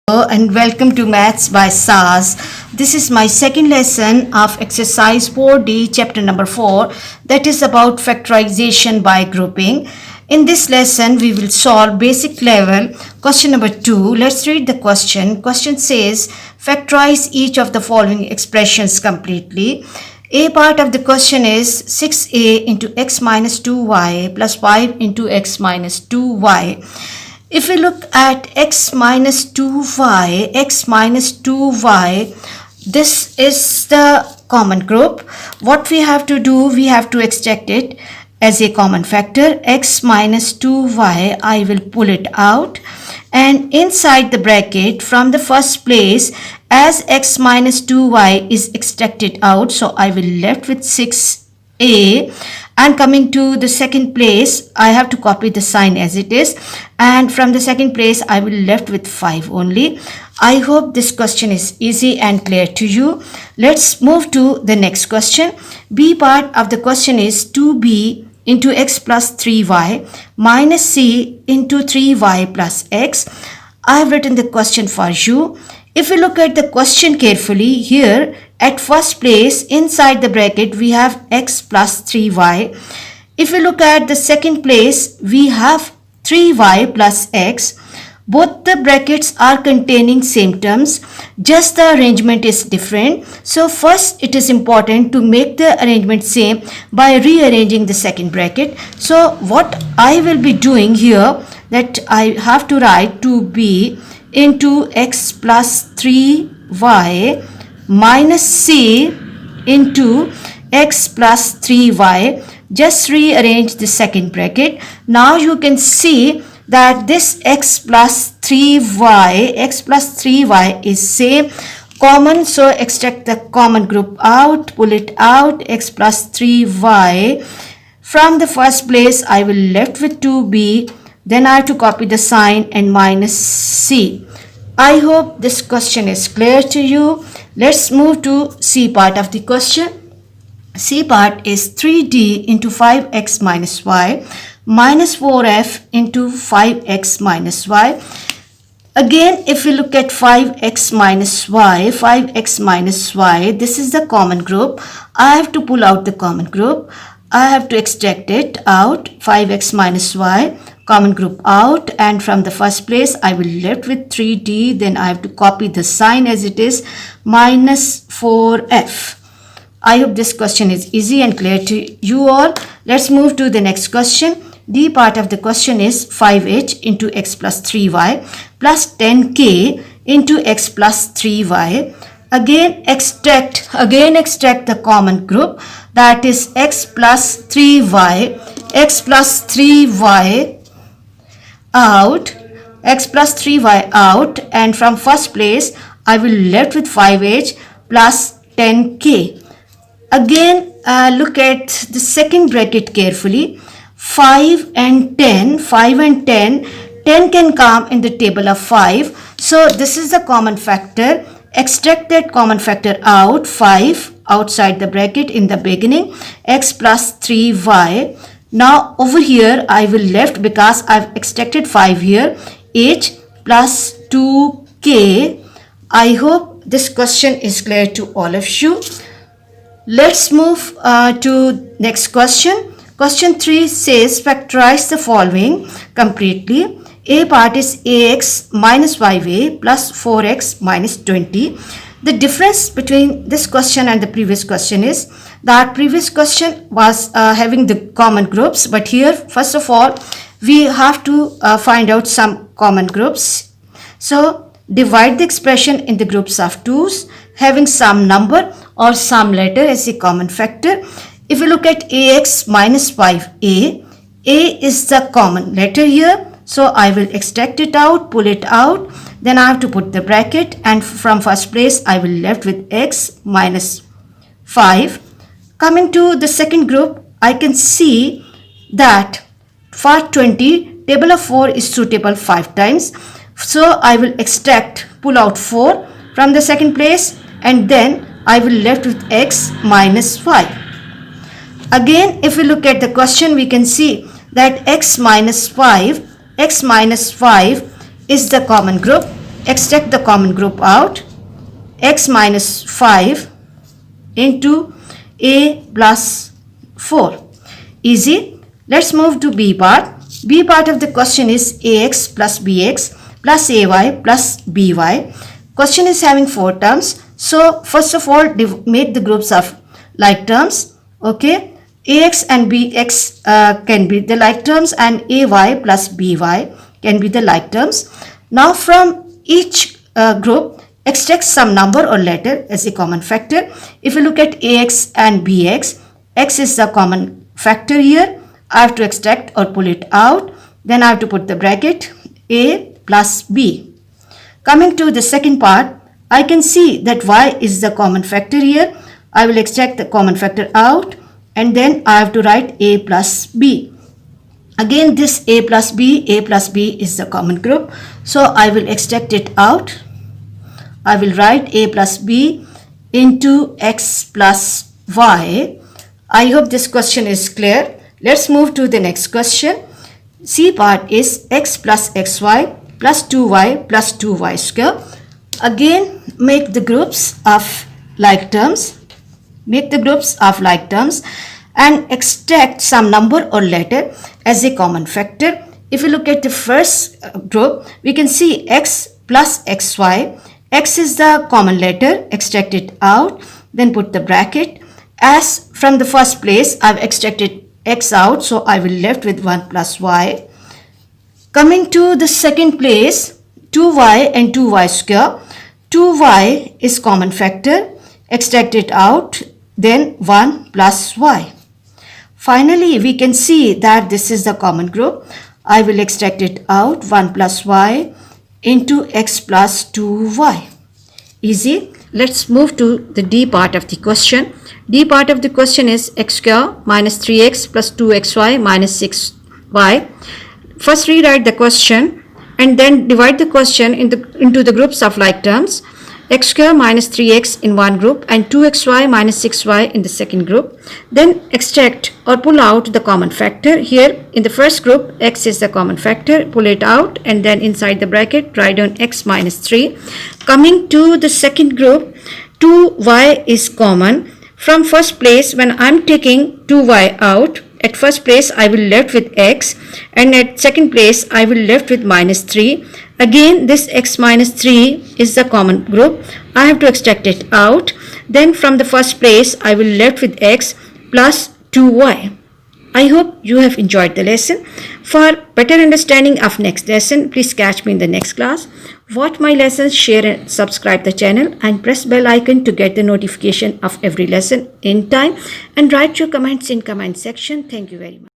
And welcome to Maths by SAS. This is my second lesson of exercise 4D chapter number 4, that is about factorization by grouping. In this lesson we will solve basic level question number 2. Let's read the question. Question says factorize each of the following expressions completely. A part of the question is 6a into x minus 2y plus 5 into x minus 2y. If we look at x minus 2y, this is the common group. What we have to do, we have to extract it as a common factor. X minus 2y, I will pull it out. And inside the bracket, from the first place, as x minus 2y is extracted out, so I will left with 6a. And coming to the second place, I have to copy the sign as it is. And from the second place, I will left with 5 only. I hope this question is easy and clear to you. Let's move to the next question. B part of the question is 2b into x plus 3y minus c into 3y plus x. I have written the question for you. If we look at the question carefully, here at first place inside the bracket we have x plus 3y. If we look at the second place, we have 3y plus x. Both the brackets are containing same terms, just the arrangement is different. So first it is important to make the arrangement same by rearranging the second bracket. So what I will be doing here, that I have to write 2b into x plus 3y minus c into x plus 3y. Just rearrange the second bracket. Now you can see that this x plus 3y is same common, so extract the common group out, pull it out. X plus 3y, from the first place I will left with 2b, then I have to copy the sign and minus c. I hope this question is clear to you. Let's move to C part of the question. C part is 3d into 5x minus y minus 4f into 5x minus y. Again, if we look at 5x minus y, this is the common group. I have to pull out the common group. I have to extract it out. 5x minus y, common group out, and from the first place I will left with 3d, then I have to copy the sign as it is, minus 4f. I hope this question is easy and clear to you all. Let's move to the next question. D part of the question is 5h into x plus 3y plus 10k into x plus 3y. Again extract the common group, that is x plus 3y out, and from first place I will left with 5h plus 10k. Again look at the second bracket carefully. 5 and 10, 10 can come in the table of 5. So this is the common factor. Extract that common factor out. 5 outside the bracket in the beginning, x plus 3y. Now over here I will left, because I've extracted 5 here, h plus 2k. I hope this question is clear to all of you. Let's move to next question. Question 3 says factorize the following completely. A part is ax minus 5a plus 4x minus 20. The difference between this question and the previous question is that previous question was having the common groups, but here first of all we have to find out some common groups. So divide the expression in the groups of 2's having some number or some letter as a common factor. If we look at ax minus 5a, a is the common letter here, so I will extract it out, pull it out, then I have to put the bracket, and from first place I will left with x minus 5. Coming to the second group, I can see that for 20, table of 4 is suitable 5 times. So I will pull out 4 from the second place, and then I will left with x minus 5. Again, if we look at the question, we can see that x minus 5 is the common group. extract the common group out. X minus 5 into A plus 4. Easy. Let's move to B part. B part of the question is AX plus BX plus AY plus BY. Question is having 4 terms. So first of all, make the groups of like terms. Okay. AX and BX can be the like terms, and AY plus BY can be the like terms. Now from each group, extract some number or letter as a common factor. If you look at AX and BX, X is the common factor here. I have to extract or pull it out. Then I have to put the bracket A plus B. Coming to the second part, I can see that Y is the common factor here. I will extract the common factor out, and then I have to write A plus B. Again, this A plus B is the common group. So I will extract it out. I will write A plus B into X plus Y. I hope this question is clear. Let's move to the next question. C part is X plus XY plus 2Y plus 2Y square. Again, make the groups of like terms. Make the groups of like terms and extract some number or letter as a common factor. If you look at the first group, we can see X plus XY. X is the common letter. Extract it out. Then put the bracket. As from the first place, I've extracted X out, so I will left with 1 plus Y. Coming to the second place, 2Y and 2Y square. 2Y is common factor. Extract it out. Then 1 plus Y. Finally, we can see that this is the common group. I will extract it out. 1 plus Y into X plus 2Y. Easy. Let's move to the D part of the question. D part of the question is X square minus 3X plus 2XY minus 6Y. First rewrite the question and then divide the question into the groups of like terms. X square minus 3x in one group and 2xy minus 6y in the second group. Then extract or pull out the common factor. Here in the first group, x is the common factor. Pull it out and then inside the bracket write down x minus 3. Coming to the second group, 2y is common. From first place, when I'm taking 2y out, at first place I will left with x, and at second place I will left with minus 3. Again, this x minus 3 is the common group. I have to extract it out. Then from the first place I will left with x plus 2y. I hope you have enjoyed the lesson. For better understanding of next lesson, please catch me in the next class. Watch my lessons, share and subscribe the channel, and press bell icon to get the notification of every lesson in time, and write your comments in comment section. Thank you very much.